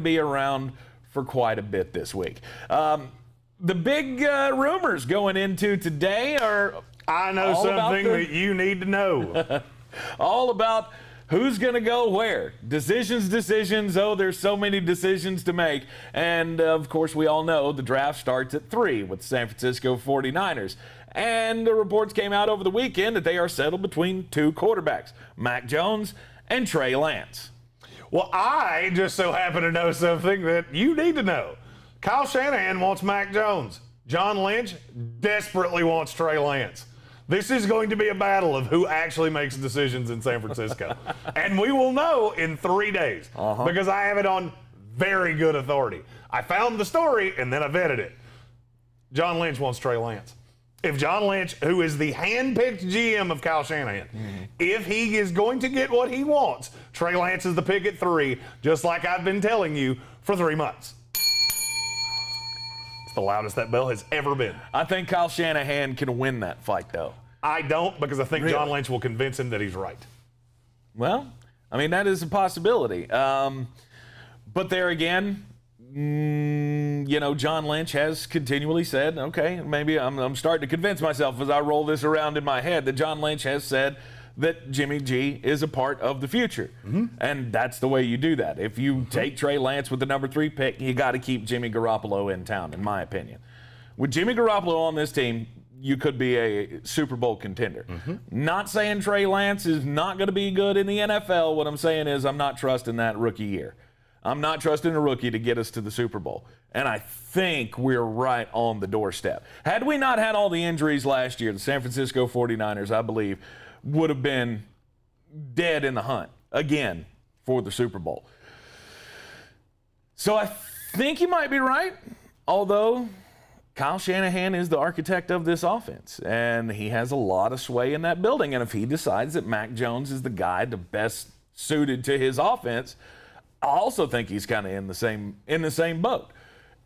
be around for quite a bit this week. The big rumors going into today are I know something that you need to know. all about who's going to go where. Decisions. Oh, there's so many decisions to make. And, of course, we all know the draft starts at 3 with the San Francisco 49ers. And the reports came out over the weekend that they are settled between 2 quarterbacks, Mac Jones and Trey Lance. Well, I just so happen to know something that you need to know. Kyle Shanahan wants Mac Jones. John Lynch desperately wants Trey Lance. This is going to be a battle of who actually makes decisions in San Francisco. And we will know in 3 days because I have it on very good authority. I found the story and then I vetted it. John Lynch wants Trey Lance. If John Lynch, who is the hand-picked GM of Kyle Shanahan, if he is going to get what he wants, Trey Lance is the pick at 3, just like I've been telling you for 3 months. It's the loudest that bell has ever been. I think Kyle Shanahan can win that fight, though. I don't, because I think John Lynch will convince him that he's right. Well, I mean, that is a possibility. But there again, John Lynch has continually said, okay, maybe I'm starting to convince myself as I roll this around in my head that John Lynch has said that Jimmy G is a part of the future. And that's the way you do that. If you take Trey Lance with the number 3 pick, you got to keep Jimmy Garoppolo in town, in my opinion. With Jimmy Garoppolo on this team, you could be a Super Bowl contender. Not saying Trey Lance is not going to be good in the NFL. What I'm saying is I'm not trusting that rookie year. I'm not trusting a rookie to get us to the Super Bowl. And I think we're right on the doorstep. Had we not had all the injuries last year, the San Francisco 49ers, I believe, would have been dead in the hunt again for the Super Bowl. So I think you might be right, although Kyle Shanahan is the architect of this offense, and he has a lot of sway in that building. And if he decides that Mac Jones is the guy the best suited to his offense, I also think he's kind of in the same boat.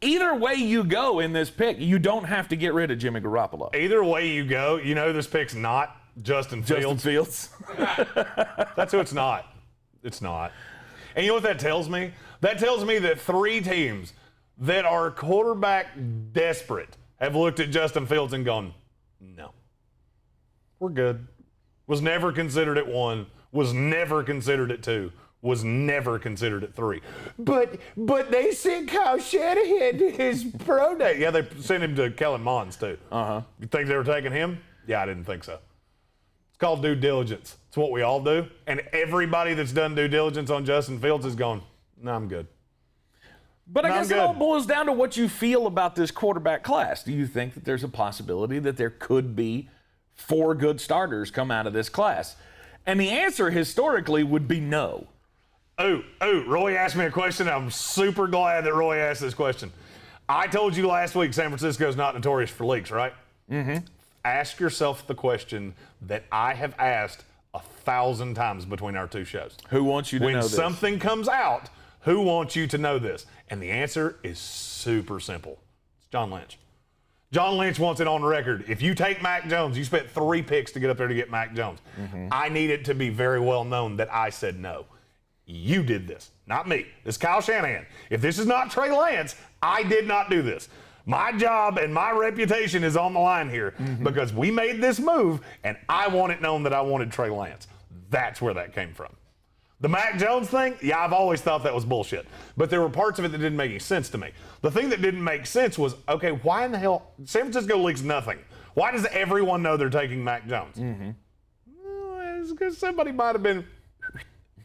Either way you go in this pick, you don't have to get rid of Jimmy Garoppolo. Either way you go, this pick's not Justin Fields. That's who it's not. It's not. And you know what that tells me? That tells me that 3 teams that are quarterback desperate have looked at Justin Fields and gone, no, we're good. Was never considered at 1, was never considered at 2, was never considered at 3. But they sent Kyle Shanahan to his pro day. Yeah, they sent him to Kellen Mond's too. You think they were taking him? Yeah, I didn't think so. It's called due diligence. It's what we all do. And everybody that's done due diligence on Justin Fields is going, no, I'm good. But I guess it all boils down to what you feel about this quarterback class. Do you think that there's a possibility that there could be 4 good starters come out of this class? And the answer historically would be no. Roy asked me a question. I'm super glad that Roy asked this question. I told you last week San Francisco's not notorious for leaks, right? Ask yourself the question that I have asked 1,000 times between our 2 shows. Who wants you to know this? When something comes out, who wants you to know this? And the answer is super simple. It's John Lynch. John Lynch wants it on record. If you take Mac Jones, you spent 3 picks to get up there to get Mac Jones. I need it to be very well known that I said no. You did this, not me. This is Kyle Shanahan. If this is not Trey Lance, I did not do this. My job and my reputation is on the line here because we made this move, and I want it known that I wanted Trey Lance. That's where that came from. The Mac Jones thing, yeah, I've always thought that was bullshit. But there were parts of it that didn't make any sense to me. The thing that didn't make sense was, okay, why in the hell? San Francisco leaks nothing. Why does everyone know they're taking Mac Jones? Well, it's because somebody might have been,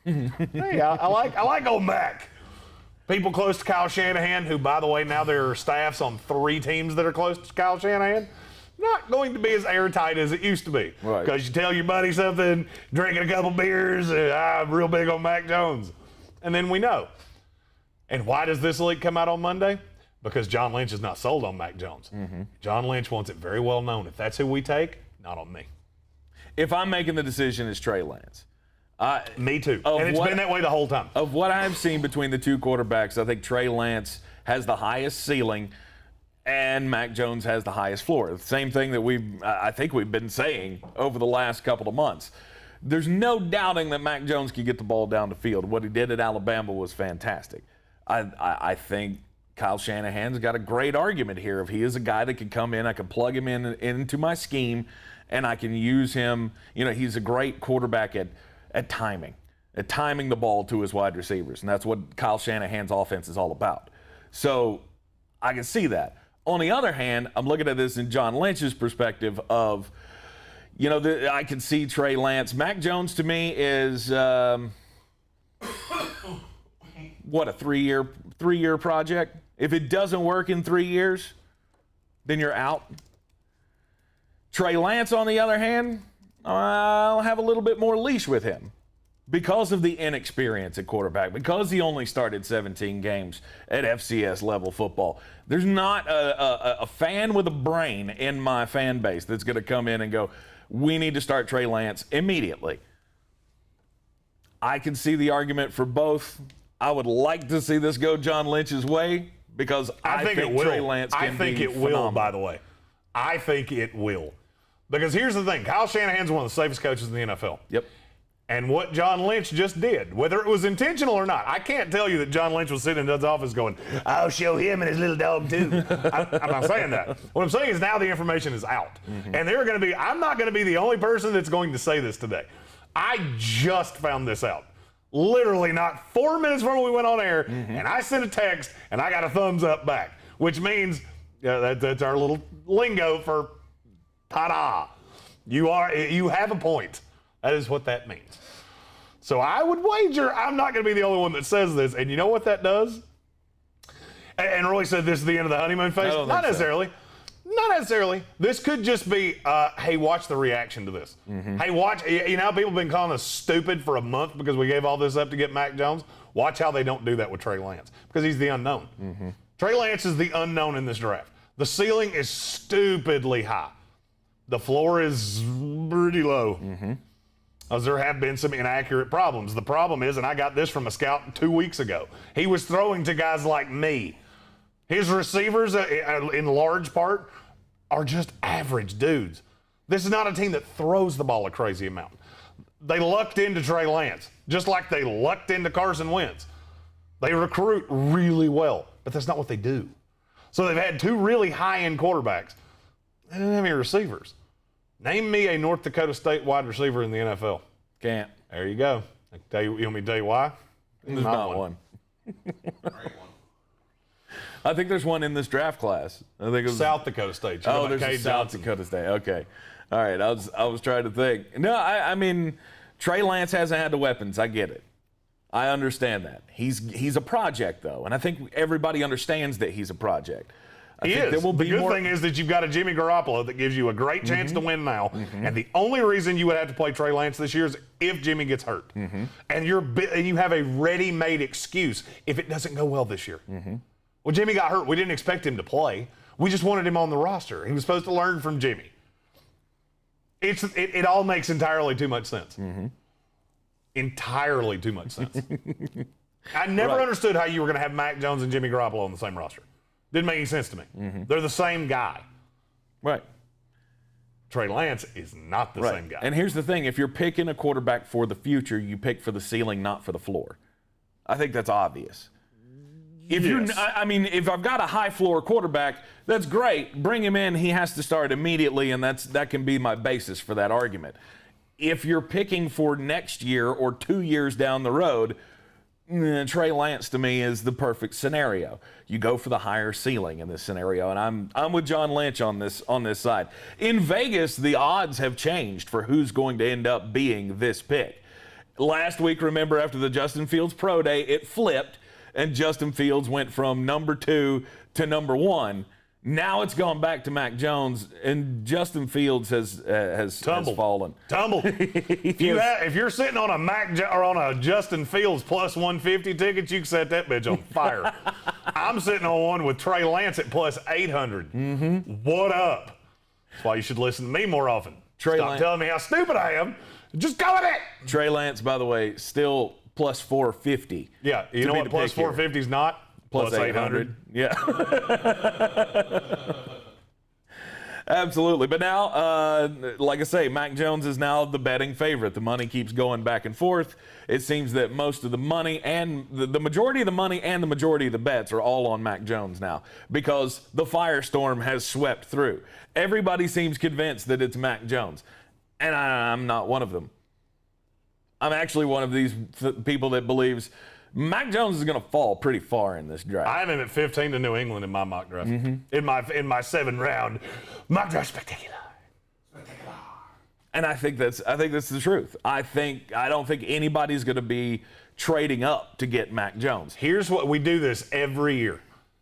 hey, I like old Mac. People close to Kyle Shanahan, who, by the way, now there are staffs on 3 teams that are close to Kyle Shanahan, not going to be as airtight as it used to be. Right. Because you tell your buddy something, drinking a couple beers, I'm real big on Mac Jones. And then we know. And why does this leak come out on Monday? Because John Lynch is not sold on Mac Jones. John Lynch wants it very well known. If that's who we take, not on me. If I'm making the decision, it's Trey Lance. Me too. And it's been that way the whole time. Of what I've seen between the 2 quarterbacks, I think Trey Lance has the highest ceiling and Mac Jones has the highest floor. The same thing that I think we've been saying over the last couple of months. There's no doubting that Mac Jones can get the ball down the field. What he did at Alabama was fantastic. I think Kyle Shanahan's got a great argument here. If he is a guy that can come in, I can plug him into my scheme, and I can use him. He's a great quarterback at timing the ball to his wide receivers, and that's what Kyle Shanahan's offense is all about. So I can see that. On the other hand, I'm looking at this in John Lynch's perspective of, I can see Trey Lance. Mac Jones to me is what, a three-year project? If it doesn't work in 3 years, then you're out. Trey Lance, on the other hand, I'll have a little bit more leash with him because of the inexperience at quarterback, because he only started 17 games at FCS level football. There's not a fan with a brain in my fan base that's going to come in and go, we need to start Trey Lance immediately. I can see the argument for both. I would like to see this go John Lynch's way because I think it will. Trey Lance can be phenomenal. I think it will, by the way. I think it will. Because here's the thing. Kyle Shanahan's one of the safest coaches in the NFL. Yep. And what John Lynch just did, whether it was intentional or not, I can't tell you that John Lynch was sitting in Doug's office going, I'll show him and his little dog too. I'm not saying that. What I'm saying is now the information is out. Mm-hmm. And I'm not going to be the only person that's going to say this today. I just found this out. Literally not 4 minutes before we went on air, and I sent a text, and I got a thumbs up back, which means that's our little lingo for ta-da. You have a point. That is what that means. So I would wager I'm not going to be the only one that says this, and you know what that does? And Roy said this is the end of the honeymoon phase. Not necessarily. So. Not necessarily. This could just be, hey, watch the reaction to this. Mm-hmm. Hey, watch. People have been calling us stupid for a month because we gave all this up to get Mac Jones. Watch how they don't do that with Trey Lance because he's the unknown. Mm-hmm. Trey Lance is the unknown in this draft. The ceiling is stupidly high. The floor is pretty low. Mm-hmm. As there have been some inaccurate problems. The problem is, and I got this from a scout 2 weeks ago, he was throwing to guys like me. His receivers, in large part, are just average dudes. This is not a team that throws the ball a crazy amount. They lucked into Trey Lance, just like they lucked into Carson Wentz. They recruit really well, but that's not what they do. So they've had two really high-end quarterbacks. They didn't have any receivers. Name me a North Dakota State wide receiver in the NFL. Can't. There you go. You want me to tell you why? There's not one. I think there's one in this draft class. I think it was South Dakota State. There's a South Dakota State. Okay. All right. I was trying to think. No, I mean, Trey Lance hasn't had the weapons. I get it. I understand that. He's a project, though, and I think everybody understands that he's a project. He is. The good thing is that you've got a Jimmy Garoppolo that gives you a great chance to win now. Mm-hmm. And the only reason you would have to play Trey Lance this year is if Jimmy gets hurt. Mm-hmm. And you have a ready-made excuse if it doesn't go well this year. Mm-hmm. Well, Jimmy got hurt. We didn't expect him to play. We just wanted him on the roster. He was supposed to learn from Jimmy. It all makes entirely too much sense. Mm-hmm. Entirely too much sense. I never understood how you were going to have Mac Jones and Jimmy Garoppolo on the same roster. Didn't make any sense to me. Mm-hmm. They're the same guy. Right. Trey Lance is not the same guy. And here's the thing. If you're picking a quarterback for the future, you pick for the ceiling, not for the floor. I think that's obvious. If I've got a high floor quarterback, that's great. Bring him in. He has to start immediately, and that can be my basis for that argument. If you're picking for next year or 2 years down the road, Trey Lance to me is the perfect scenario. You go for the higher ceiling in this scenario, and I'm with John Lynch on this side. In Vegas, the odds have changed for who's going to end up being this pick. Last week, remember, after the Justin Fields Pro Day, it flipped, and Justin Fields went from number 2 to number 1. Now it's gone back to Mac Jones, and Justin Fields has fallen. Tumbled. If you're sitting on a Justin Fields plus 150 ticket, you can set that bitch on fire. I'm sitting on one with Trey Lance at plus 800. Mm-hmm. What up? That's why you should listen to me more often. Stop telling me how stupid I am. Just go with it. Trey Lance, by the way, still plus 450. Yeah, you know what plus 450 is not? Plus 800. Yeah. Absolutely. But now, like I say, Mac Jones is now the betting favorite. The money keeps going back and forth. It seems that most of the money and the majority of the money and the majority of the bets are all on Mac Jones now because the firestorm has swept through. Everybody seems convinced that it's Mac Jones. And I'm not one of them. I'm actually one of these people that believes Mac Jones is going to fall pretty far in this draft. I have him at 15 to New England in my mock draft. In my 7-round mock draft spectacular. And I think that's the truth. I don't think anybody's going to be trading up to get Mac Jones. Here's what we do this every year.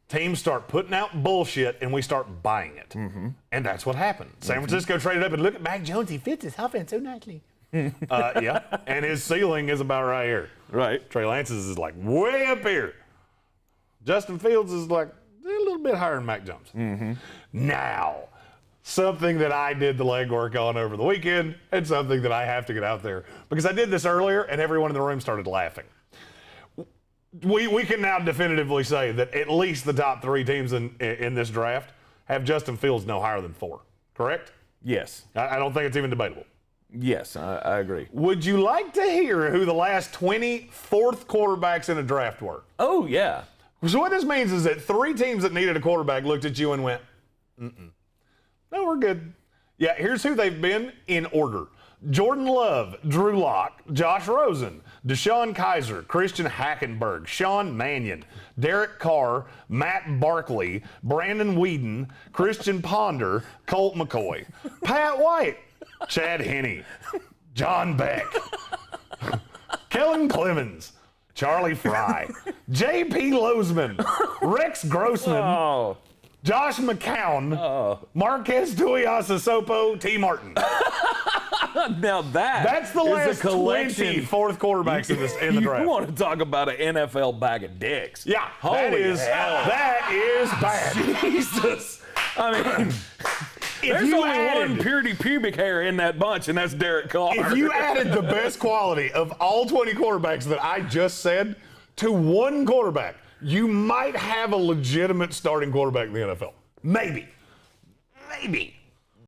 Teams start putting out bullshit and we start buying it. And that's what happened. San Francisco traded up and look at Mac Jones. He fits his offense so nicely. Yeah, and his ceiling is about right here. Right. Trey Lance's is like way up here. Justin Fields is like a little bit higher than Mac Jones. Now, something that I did the legwork on over the weekend and something that I have to get out there because I did this earlier and everyone in the room started laughing. We can now definitively say that at least the top 3 teams in this draft have Justin Fields no higher than 4, correct? Yes. I don't think it's even debatable. Yes, I agree. Would you like to hear who the last 20 fourth quarterbacks in a draft were? Oh, yeah. So what this means is that 3 teams that needed a quarterback looked at you and went, no, we're good. Yeah, here's who they've been in order. Jordan Love, Drew Lock, Josh Rosen, Deshaun Kaiser, Christian Hackenberg, Sean Mannion, Derek Carr, Matt Barkley, Brandon Whedon, Christian Ponder, Colt McCoy, Pat White, Chad Henne, John Beck, Kellen Clemens, Charlie Fry, J.P. Lozman, Rex Grossman, Josh McCown, Marquez Tuiasosopo, T. Martin. Now that's the last 20 fourth quarterbacks in the draft. You want to talk about an NFL bag of dicks? Yeah, that is bad. Jesus. I mean, there's only one purity pubic hair in that bunch, and that's Derek Carr. If you added the best quality of all 20 quarterbacks that I just said to one quarterback, you might have a legitimate starting quarterback in the NFL. Maybe.